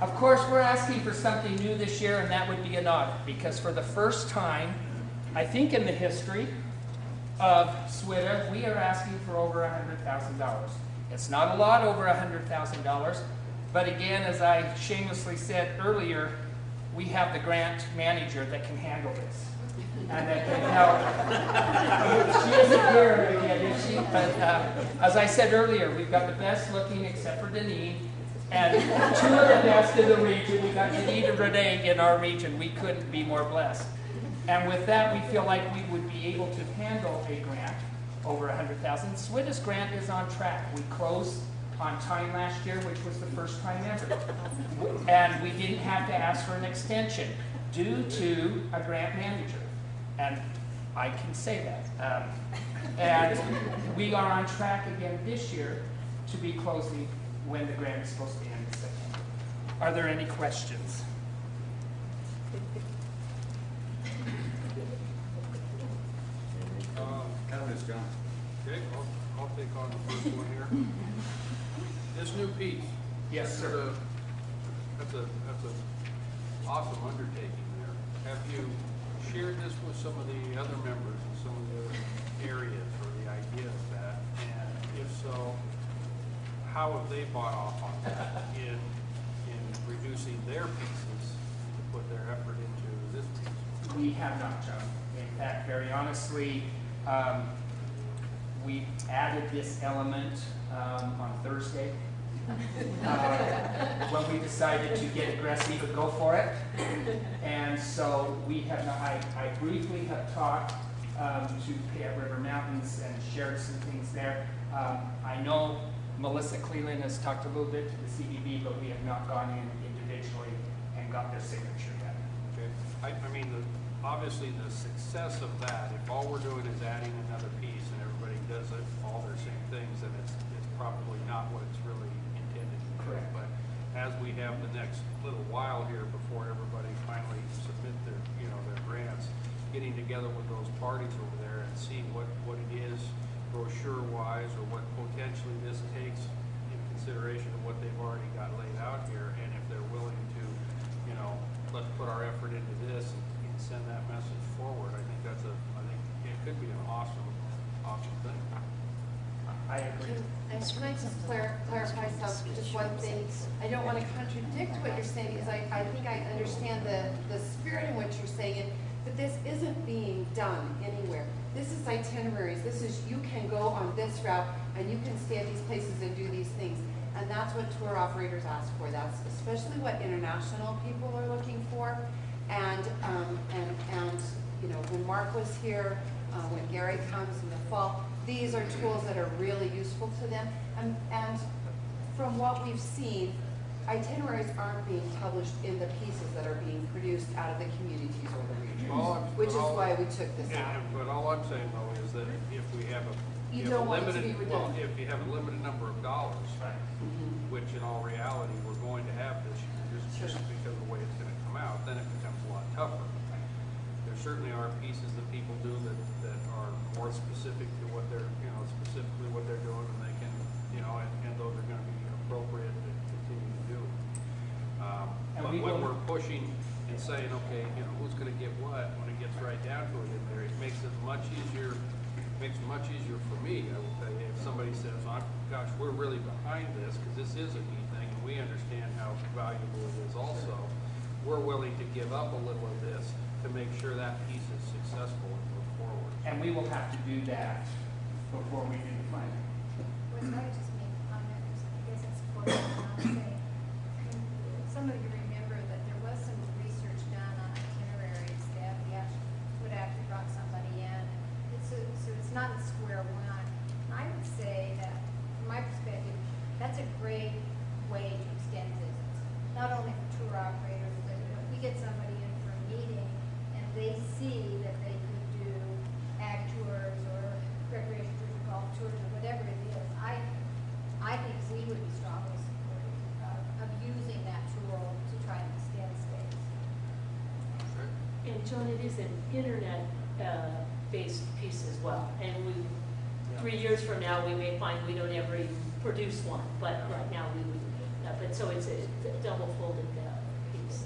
Of course, we're asking for something new this year, and that would be an audit, because for the first time, I think in the history of SWITA, we are asking for over $100,000. It's not a lot over $100,000, but again, as I shamelessly said earlier, we have the grant manager that can handle this and that can help. She isn't here yet, is she? But as I said earlier, we've got the best looking, except for Deneen, and two of the best in the region. We got Deneen and Renee in our region. We couldn't be more blessed. And with that, we feel like we would be able to handle a grant over $100,000. SWITA's grant is on track. We closed on time last year, which was the first time ever. And we didn't have to ask for an extension due to a grant manager. And I can say that. And we are on track again this year to be closing when the grant is supposed to end in September. Are there any questions? John. Okay, I'll take on the first one here. This new piece. Yes, sir. That's an awesome undertaking there. Have you shared this with some of the other members in some of the areas or the idea of that? And if so, how have they bought off on that in reducing their pieces to put their effort into this piece? We have not, John. In fact, very honestly, we added this element on Thursday when we decided to get aggressive and go for it. And so we have not, I briefly have talked to Payette River Mountains and shared some things there. I know Melissa Cleland has talked a little bit to the CDB, but we have not gone in individually and got their signature yet. Okay. I mean, obviously the success of that, if all we're doing is adding another piece and everybody does it, all their same things, then it's probably not what it's really intended to do. Correct. But as we have the next little while here before everybody finally submit their, their grants, getting together with those parties over there and see what it is brochure-wise or what potentially this takes in consideration of what they've already got laid out here, and if they're willing to, let's put our effort into this and send that message forward. I think it could be an awesome thing. I agree. Can I just clarify just one thing? I don't want to contradict what you're saying, because I think I understand the spirit in what you're saying, but this isn't being done anywhere. This is itineraries. This is, you can go on this route and you can stay at these places and do these things. And that's what tour operators ask for. That's especially what international people are looking for. And when Mark was here, when Gary comes in the fall, these are tools that are really useful to them. And from what we've seen, itineraries aren't being published in the pieces that are being produced out of the communities or the regions, which is why we took this out. But all I'm saying though is that if we have you don't want it to be redundant. if you have a limited number of dollars, Right. which in all reality we're going to have this year, just because of the way it's going to come out, then it becomes a lot tougher. There certainly are pieces that people do that are more specific to what they're, specifically what they're doing, and they can, and those are going to be appropriate to continue to do. But when we're pushing and saying, okay, who's going to get what, when it gets right down to it in there, it makes it much easier. Makes it much easier for me, I will tell you, if somebody says, gosh, we're really behind this, because this is a neat thing, and we understand how valuable it is also, we're willing to give up a little of this to make sure that piece is successful and move forward. And we will have to do that before we do the planning. Was I just make a comment, because I guess it's important to say, some of you remember that there was some research done on itineraries that we would actually brought somebody in. So it's not a square one. I would say that, from my perspective, that's a great way to extend visits. Not only for tour operators, but if we get somebody in for a meeting and they see that they could do ag tours or recreation tours or golf tours or whatever it is, I think we would be strongly supportive of using that tool to try and extend stays. And John, it is an internet-based piece as well. And 3 years from now, we may find we don't ever even produce one, but right now we would But so it's a double folded piece.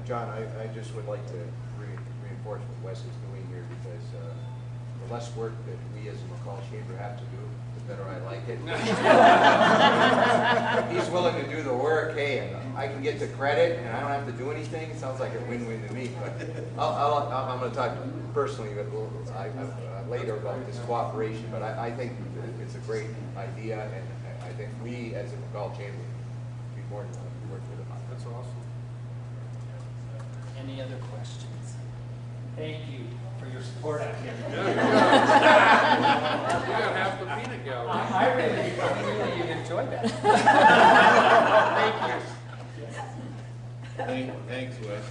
John, I just would like to reinforce what Wes is doing here, because the less work that we as a McCall Chamber have to do, the better I like it. If he's willing to do the work, hey, and I can get the credit and I don't have to do anything, it sounds like a win-win to me. But I'm going to talk personally later about this cooperation, but I think it's a great idea, and I think we as a McCall Chamber would be more than willing to work with him on that. That's awesome. Any other questions? Thank you for your support out here. Yeah, you got half the peanut gallery. I really enjoyed that. Thank you. Thanks, Wes.